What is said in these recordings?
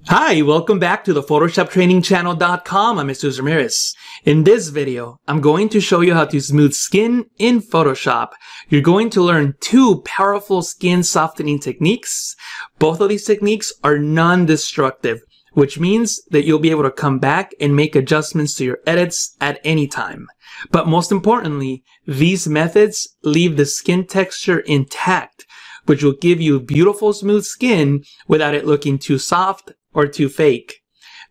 Hi, welcome back to the PhotoshopTrainingChannel.com. I'm Mr. Ramirez. In this video, I'm going to show you how to smooth skin in Photoshop. You're going to learn two powerful skin softening techniques. Both of these techniques are non-destructive, which means that you'll be able to come back and make adjustments to your edits at any time. But most importantly, these methods leave the skin texture intact, which will give you beautiful smooth skin without it looking too soft or too fake.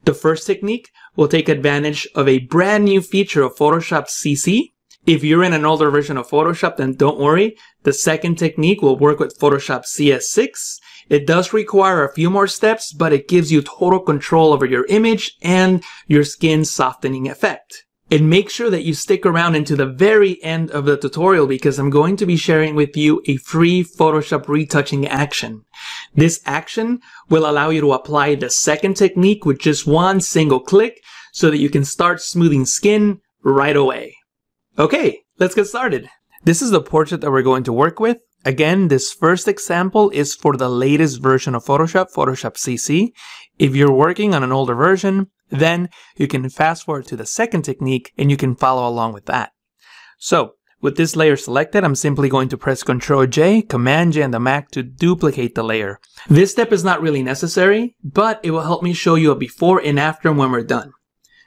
The first technique will take advantage of a brand new feature of Photoshop CC. If you're in an older version of Photoshop, then don't worry. The second technique will work with Photoshop CS6. It does require a few more steps, but it gives you total control over your image and your skin softening effect. And make sure that you stick around into the very end of the tutorial because I'm going to be sharing with you a free Photoshop retouching action. This action will allow you to apply the second technique with just one single click so that you can start smoothing skin right away. Okay, let's get started. This is the portrait that we're going to work with. Again, this first example is for the latest version of Photoshop, Photoshop CC. If you're working on an older version, then you can fast forward to the second technique and you can follow along with that. So with this layer selected, I'm simply going to press Ctrl J, Command J on the Mac to duplicate the layer. This step is not really necessary, but it will help me show you a before and after when we're done.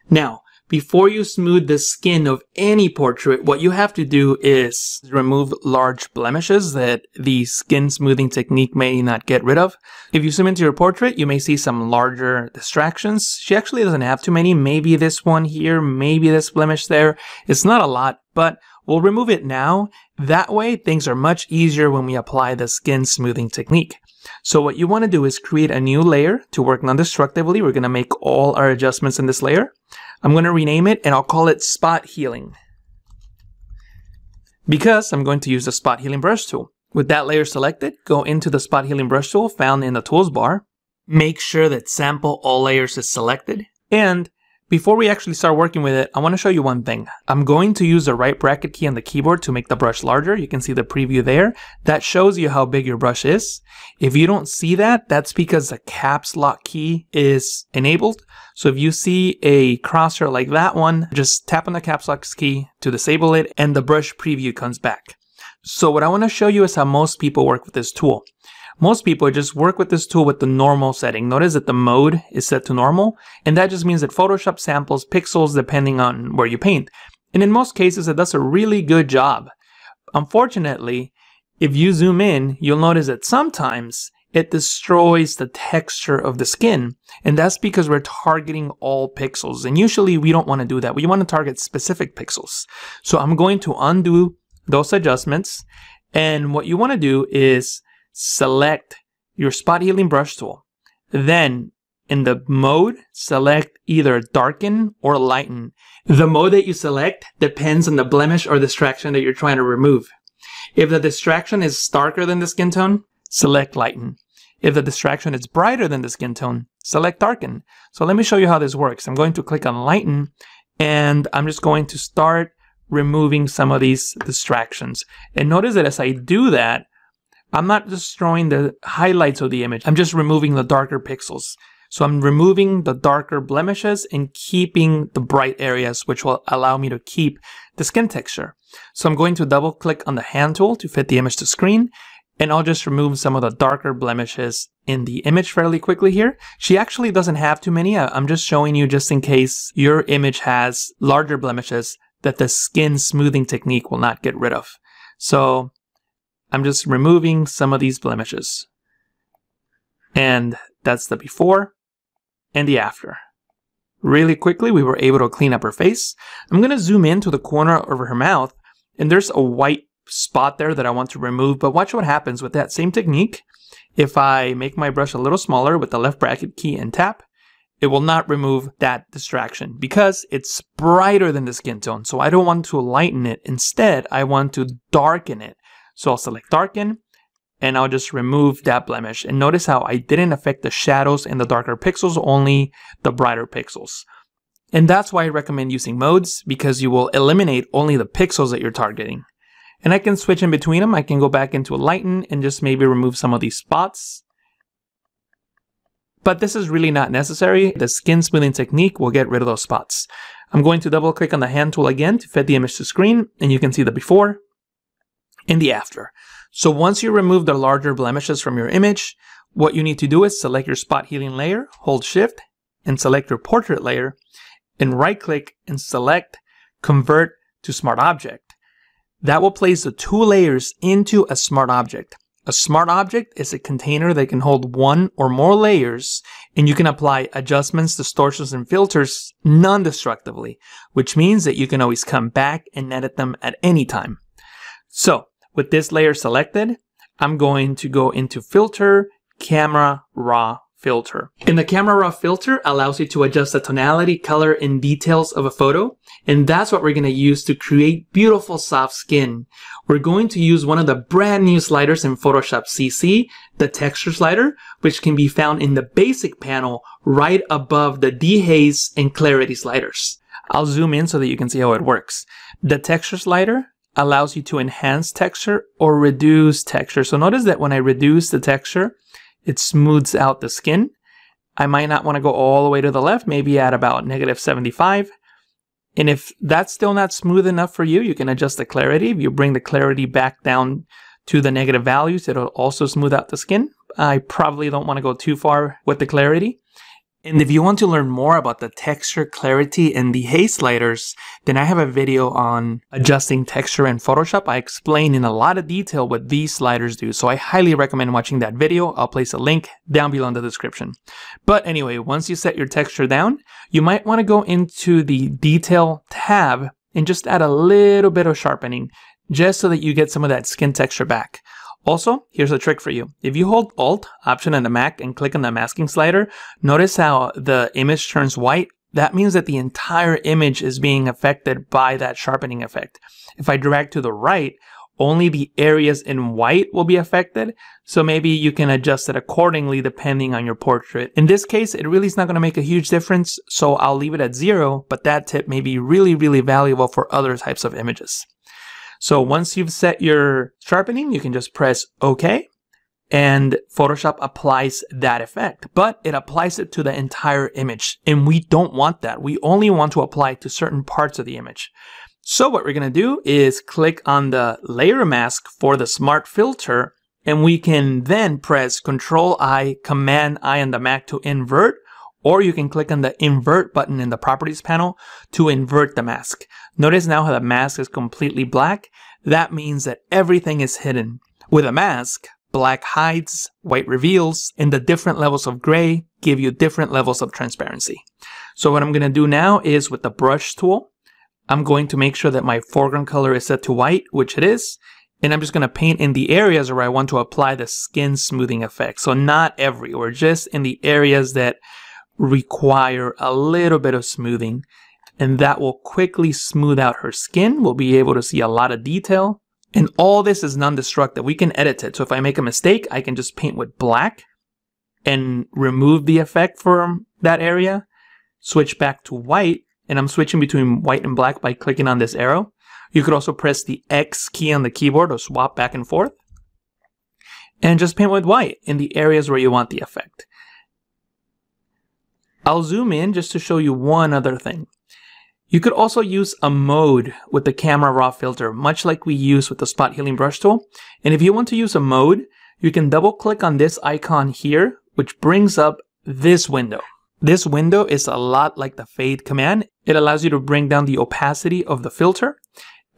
Now, before you smooth the skin of any portrait, what you have to do is remove large blemishes that the skin smoothing technique may not get rid of. If you zoom into your portrait, you may see some larger distractions. She actually doesn't have too many. Maybe this one here, maybe this blemish there. It's not a lot, but we'll remove it now. That way, things are much easier when we apply the skin smoothing technique. So what you want to do is create a new layer to work non-destructively. We're going to make all our adjustments in this layer. I'm going to rename it and I'll call it Spot Healing because I'm going to use the Spot Healing brush tool. With that layer selected, go into the Spot Healing brush tool found in the tools bar. Make sure that Sample All Layers is selected. And before we actually start working with it, I want to show you one thing. I'm going to use the right bracket key on the keyboard to make the brush larger. You can see the preview there. That shows you how big your brush is. If you don't see that, that's because the caps lock key is enabled. So if you see a crosshair like that one, just tap on the caps lock key to disable it and the brush preview comes back. So what I want to show you is how most people work with this tool. Most people just work with this tool with the normal setting. Notice that the mode is set to normal, and that just means that Photoshop samples pixels depending on where you paint. And in most cases, it does a really good job. Unfortunately, if you zoom in, you'll notice that sometimes it destroys the texture of the skin, and that's because we're targeting all pixels. And usually we don't want to do that. We want to target specific pixels. So I'm going to undo those adjustments, and what you want to do is select your Spot Healing brush tool. Then in the mode, select either darken or lighten. The mode that you select depends on the blemish or distraction that you're trying to remove. If the distraction is darker than the skin tone, select lighten. If the distraction is brighter than the skin tone, select darken. So let me show you how this works. I'm going to click on lighten and I'm just going to start removing some of these distractions. And notice that as I do that, I'm not destroying the highlights of the image. I'm just removing the darker pixels. So I'm removing the darker blemishes and keeping the bright areas, which will allow me to keep the skin texture. So I'm going to double click on the hand tool to fit the image to screen. And I'll just remove some of the darker blemishes in the image fairly quickly here. She actually doesn't have too many. I'm just showing you just in case your image has larger blemishes that the skin smoothing technique will not get rid of. So I'm just removing some of these blemishes. And that's the before and the after. Really quickly, we were able to clean up her face. I'm going to zoom in to the corner of her mouth, and there's a white spot there that I want to remove, but watch what happens with that same technique. If I make my brush a little smaller with the left bracket key and tap, it will not remove that distraction because it's brighter than the skin tone. So I don't want to lighten it. Instead, I want to darken it. So I'll select darken and I'll just remove that blemish. And notice how I didn't affect the shadows and the darker pixels, only the brighter pixels. And that's why I recommend using modes, because you will eliminate only the pixels that you're targeting. And I can switch in between them. I can go back into a lighten and just maybe remove some of these spots. but this is really not necessary. The skin smoothing technique will get rid of those spots. I'm going to double click on the hand tool again to fit the image to screen, and you can see the before and the after. So once you remove the larger blemishes from your image, what you need to do is select your spot healing layer, hold shift, and select your portrait layer, and right click and select convert to smart object. That will place the two layers into a smart object. A smart object is a container that can hold one or more layers, and you can apply adjustments, distortions, and filters non-destructively, which means that you can always come back and edit them at any time. So with this layer selected, I'm going to go into Filter, Camera Raw Filter. And the Camera Raw Filter allows you to adjust the tonality, color, and details of a photo. And that's what we're going to use to create beautiful soft skin. We're going to use one of the brand new sliders in Photoshop CC, the texture slider, which can be found in the basic panel right above the dehaze and clarity sliders. I'll zoom in so that you can see how it works. The texture slider allows you to enhance texture or reduce texture. So notice that when I reduce the texture, it smooths out the skin. I might not want to go all the way to the left, maybe at about -75. And if that's still not smooth enough for you, you can adjust the clarity. If you bring the clarity back down to the negative values, it'll also smooth out the skin. I probably don't want to go too far with the clarity. And if you want to learn more about the texture, clarity, and dehaze sliders, then I have a video on adjusting texture in Photoshop. I explain in a lot of detail what these sliders do, so I highly recommend watching that video. I'll place a link down below in the description. But anyway, once you set your texture down, you might want to go into the Detail tab and just add a little bit of sharpening, just so that you get some of that skin texture back. Also, here's a trick for you. If you hold Alt, Option on the Mac, and click on the masking slider, notice how the image turns white. That means that the entire image is being affected by that sharpening effect. If I drag to the right, only the areas in white will be affected, so maybe you can adjust it accordingly depending on your portrait. In this case, it really is not going to make a huge difference, so I'll leave it at 0, but that tip may be really, really valuable for other types of images. So once you've set your sharpening, you can just press OK, and Photoshop applies that effect, but it applies it to the entire image, and we don't want that. We only want to apply it to certain parts of the image. So what we're going to do is click on the layer mask for the smart filter, and we can then press Control-I, Command-I on the Mac to invert, or you can click on the invert button in the properties panel to invert the mask. Notice now how the mask is completely black. That means that everything is hidden. With a mask, black hides, white reveals, and the different levels of gray give you different levels of transparency. So what I'm going to do now is with the brush tool, I'm going to make sure that my foreground color is set to white, which it is, and I'm just going to paint in the areas where I want to apply the skin smoothing effect. So not everywhere, just in the areas that require a little bit of smoothing, and that will quickly smooth out her skin. We'll be able to see a lot of detail, and all this is non-destructive. We can edit it. So if I make a mistake, I can just paint with black and remove the effect from that area, switch back to white, and I'm switching between white and black by clicking on this arrow. You could also press the X key on the keyboard or swap back and forth, and just paint with white in the areas where you want the effect. I'll zoom in just to show you one other thing. You could also use a mode with the Camera Raw filter, much like we use with the Spot Healing Brush tool. And if you want to use a mode, you can double click on this icon here, which brings up this window. This window is a lot like the fade command. It allows you to bring down the opacity of the filter,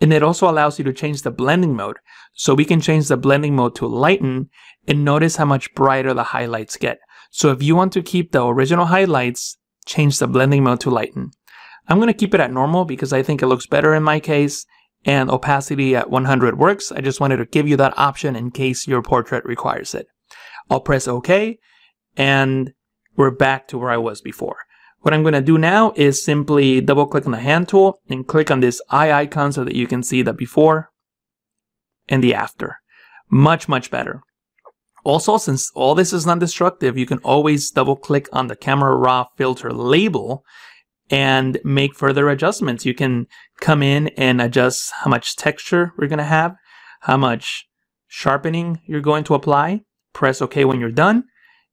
and it also allows you to change the blending mode. So we can change the blending mode to lighten, and notice how much brighter the highlights get. So if you want to keep the original highlights, change the blending mode to lighten. I'm going to keep it at normal because I think it looks better in my case, and opacity at 100 works. I just wanted to give you that option in case your portrait requires it. I'll press OK, and we're back to where I was before. What I'm going to do now is simply double click on the hand tool and click on this eye icon so that you can see the before and the after. Much, much better. Also, since all this is non-destructive, you can always double click on the Camera Raw filter label and make further adjustments. You can come in and adjust how much texture we're going to have, how much sharpening you're going to apply. Press OK when you're done,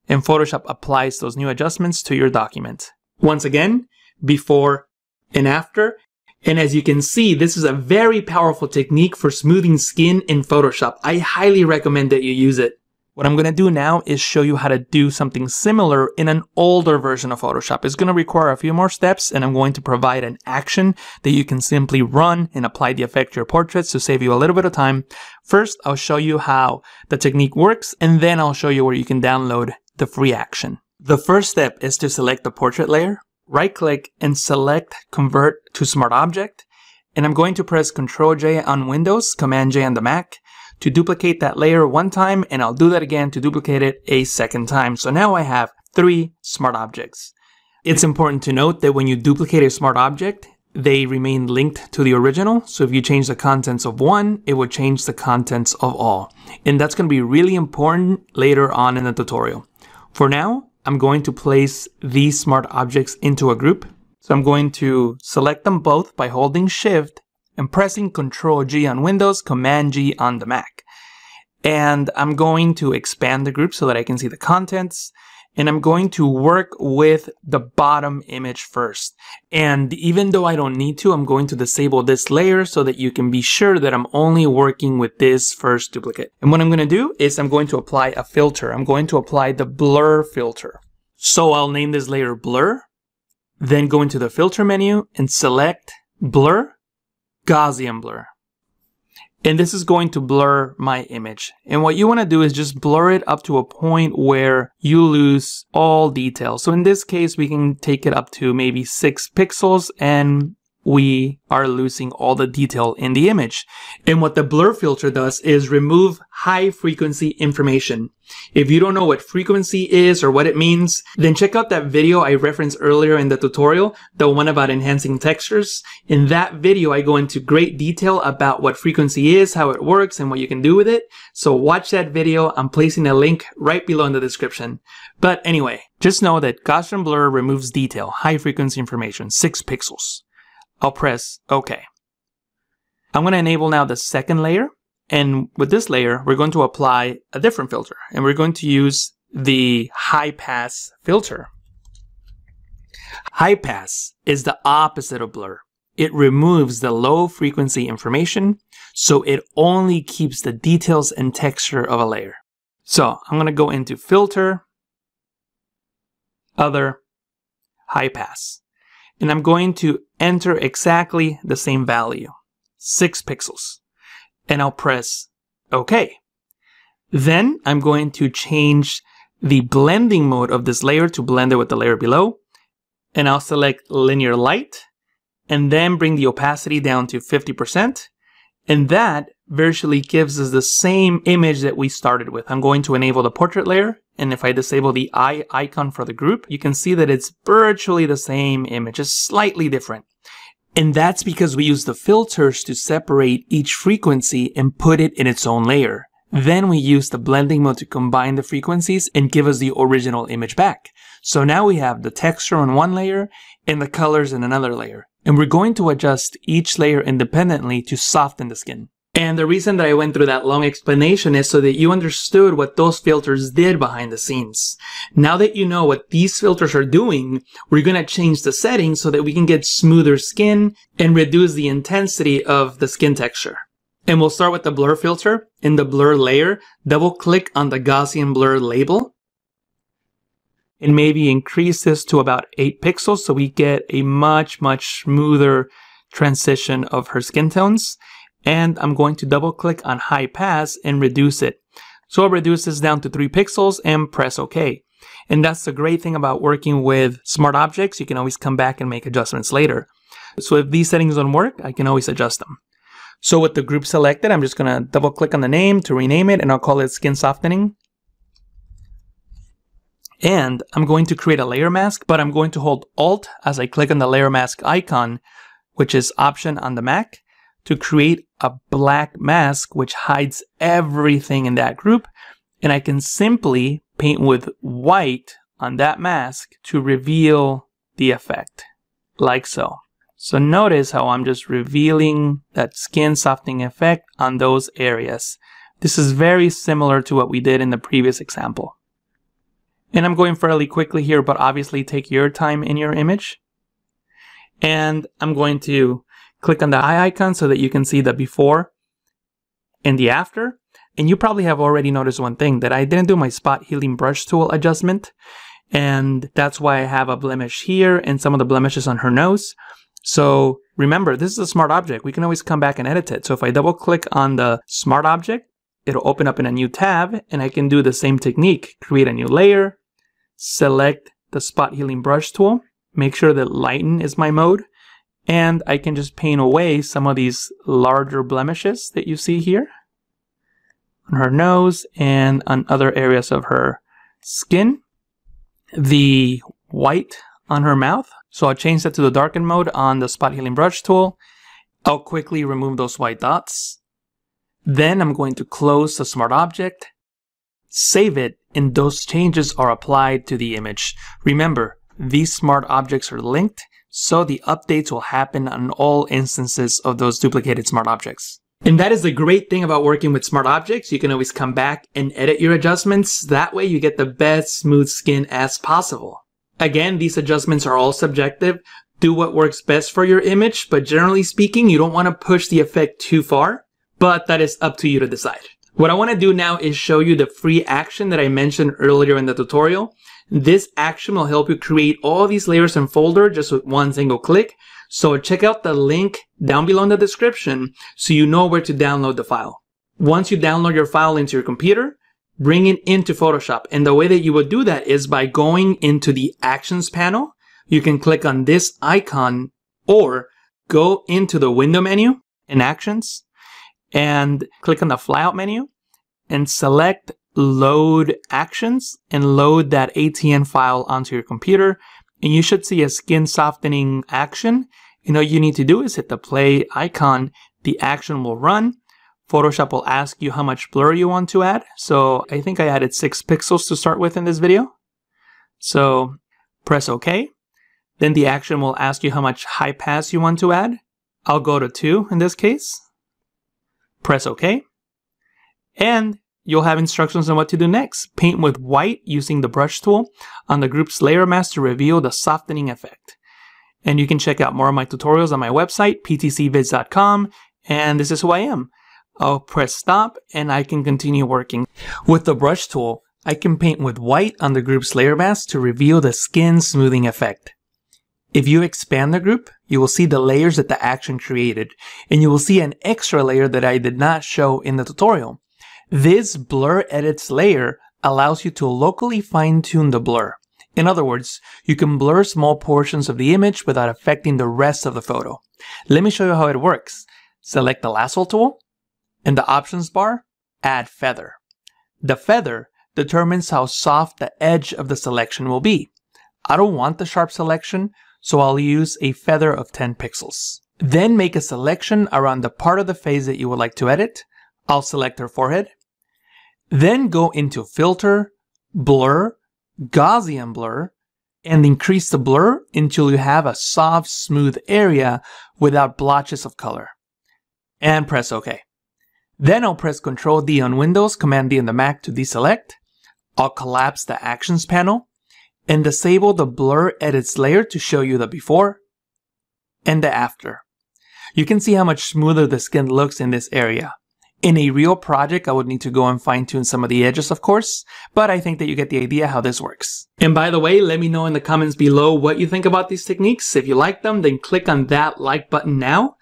and Photoshop applies those new adjustments to your document. Once again, before and after. And as you can see, this is a very powerful technique for smoothing skin in Photoshop. I highly recommend that you use it. What I'm going to do now is show you how to do something similar in an older version of Photoshop. It's going to require a few more steps, and I'm going to provide an action that you can simply run and apply the effect to your portraits to save you a little bit of time. First, I'll show you how the technique works, and then I'll show you where you can download the free action. The first step is to select the portrait layer, right-click, and select Convert to Smart Object. And I'm going to press Ctrl-J on Windows, Command-J on the Mac, to duplicate that layer one time, and I'll do that again to duplicate it a second time. So now I have 3 smart objects. It's important to note that when you duplicate a smart object, they remain linked to the original. So if you change the contents of one, it would change the contents of all. And that's going to be really important later on in the tutorial. For now, I'm going to place these smart objects into a group. So I'm going to select them both by holding Shift and pressing Ctrl-G on Windows, Command-G on the Mac. And I'm going to expand the group so that I can see the contents. And I'm going to work with the bottom image first. And even though I don't need to, I'm going to disable this layer so that you can be sure that I'm only working with this first duplicate. And what I'm going to do is I'm going to apply a filter. I'm going to apply the blur filter. So I'll name this layer Blur, then go into the filter menu and select Blur, Gaussian blur. And this is going to blur my image. And what you want to do is just blur it up to a point where you lose all detail. So in this case, we can take it up to maybe 6 pixels and we are losing all the detail in the image. And what the blur filter does is remove high frequency information. If you don't know what frequency is or what it means, then check out that video I referenced earlier in the tutorial, the one about enhancing textures. In that video, I go into great detail about what frequency is, how it works, and what you can do with it. So watch that video. I'm placing a link right below in the description. But anyway, just know that Gaussian blur removes detail, high frequency information, 6 pixels. I'll press OK. I'm going to enable now the second layer. And with this layer, we're going to apply a different filter. And we're going to use the high pass filter. High pass is the opposite of blur. It removes the low frequency information, so it only keeps the details and texture of a layer. So I'm going to go into Filter, Other, High Pass. And I'm going to enter exactly the same value, 6 pixels. And I'll press OK. Then I'm going to change the blending mode of this layer to blend it with the layer below. And I'll select Linear Light and then bring the opacity down to 50%. And that virtually gives us the same image that we started with. I'm going to enable the portrait layer. And if I disable the eye icon for the group, you can see that it's virtually the same image, just slightly different. And that's because we use the filters to separate each frequency and put it in its own layer. Then we use the blending mode to combine the frequencies and give us the original image back. So now we have the texture on one layer and the colors in another layer. And we're going to adjust each layer independently to soften the skin. And the reason that I went through that long explanation is so that you understood what those filters did behind the scenes. Now that you know what these filters are doing, we're going to change the settings so that we can get smoother skin and reduce the intensity of the skin texture. And we'll start with the blur filter. In the blur layer, double click on the Gaussian blur label and maybe increase this to about 8 pixels so we get a much smoother transition of her skin tones. And I'm going to double click on high pass and reduce it. So I'll reduce this down to 3 pixels and press OK. And that's the great thing about working with smart objects. You can always come back and make adjustments later. So if these settings don't work, I can always adjust them. So with the group selected, I'm just going to double click on the name to rename it, and I'll call it Skin Softening. And I'm going to create a layer mask, but I'm going to hold Alt as I click on the layer mask icon, which is Option on the Mac, to create a black mask which hides everything in that group. And I can simply paint with white on that mask to reveal the effect, like so. So notice how I'm just revealing that skin softening effect on those areas. This is very similar to what we did in the previous example. And I'm going fairly quickly here, but obviously take your time in your image. And I'm going to click on the eye icon so that you can see the before and the after. And you probably have already noticed one thing, that I didn't do my spot healing brush tool adjustment. And that's why I have a blemish here and some of the blemishes on her nose. So remember, this is a smart object. We can always come back and edit it. So if I double click on the smart object, it'll open up in a new tab and I can do the same technique. Create a new layer, select the spot healing brush tool, make sure that lighten is my mode, and I can just paint away some of these larger blemishes that you see here on her nose and on other areas of her skin. The white on her mouth. So I'll change that to the darken mode on the spot healing brush tool. I'll quickly remove those white dots. Then I'm going to close the smart object, save it, and those changes are applied to the image. Remember, these smart objects are linked, so the updates will happen on all instances of those duplicated smart objects. And that is the great thing about working with smart objects. You can always come back and edit your adjustments. That way you get the best smooth skin as possible. Again, these adjustments are all subjective. Do what works best for your image, but generally speaking, you don't want to push the effect too far, but that is up to you to decide. What I want to do now is show you the free action that I mentioned earlier in the tutorial. This action will help you create all these layers and folder just with one single click. So check out the link down below in the description so you know where to download the file. Once you download your file into your computer, bring it into Photoshop. And the way that you would do that is by going into the Actions panel. You can click on this icon or go into the Window menu in Actions and click on the Flyout menu and select Load Actions and load that ATN file onto your computer. And you should see a skin softening action. And all you need to do is hit the play icon. The action will run. Photoshop will ask you how much blur you want to add. So I think I added 6 pixels to start with in this video. So press OK. Then the action will ask you how much high pass you want to add. I'll go to 2 in this case. Press OK. And you'll have instructions on what to do next. Paint with white using the brush tool on the group's layer mask to reveal the softening effect. And you can check out more of my tutorials on my website, ptcvids.com. And this is who I am. I'll press stop and I can continue working. With the brush tool, I can paint with white on the group's layer mask to reveal the skin smoothing effect. If you expand the group, you will see the layers that the action created, and you will see an extra layer that I did not show in the tutorial. This blur edits layer allows you to locally fine-tune the blur. In other words, you can blur small portions of the image without affecting the rest of the photo. Let me show you how it works. Select the lasso tool. In the options bar, add feather. The feather determines how soft the edge of the selection will be. I don't want the sharp selection, so I'll use a feather of 10 pixels. Then make a selection around the part of the face that you would like to edit. I'll select her forehead. Then go into Filter, Blur, Gaussian Blur, and increase the blur until you have a soft, smooth area without blotches of color. And press OK. Then I'll press Ctrl D on Windows, Command D on the Mac to deselect. I'll collapse the Actions panel and disable the Blur Edits layer to show you the before and the after. You can see how much smoother the skin looks in this area. In a real project, I would need to go and fine-tune some of the edges, of course, but I think that you get the idea how this works. And by the way, let me know in the comments below what you think about these techniques. If you like them, then click on that like button now.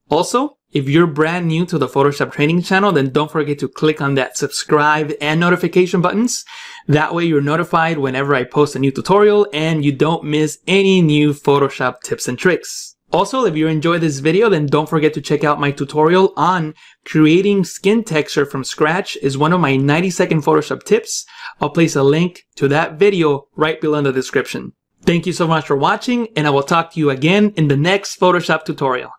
Also, if you're brand new to the Photoshop training channel, then don't forget to click on that subscribe and notification buttons. That way you're notified whenever I post a new tutorial and you don't miss any new Photoshop tips and tricks. Also, if you enjoyed this video, then don't forget to check out my tutorial on creating skin texture from scratch. Is one of my 90-second Photoshop tips. I'll place a link to that video right below in the description. Thank you so much for watching, and I will talk to you again in the next Photoshop tutorial.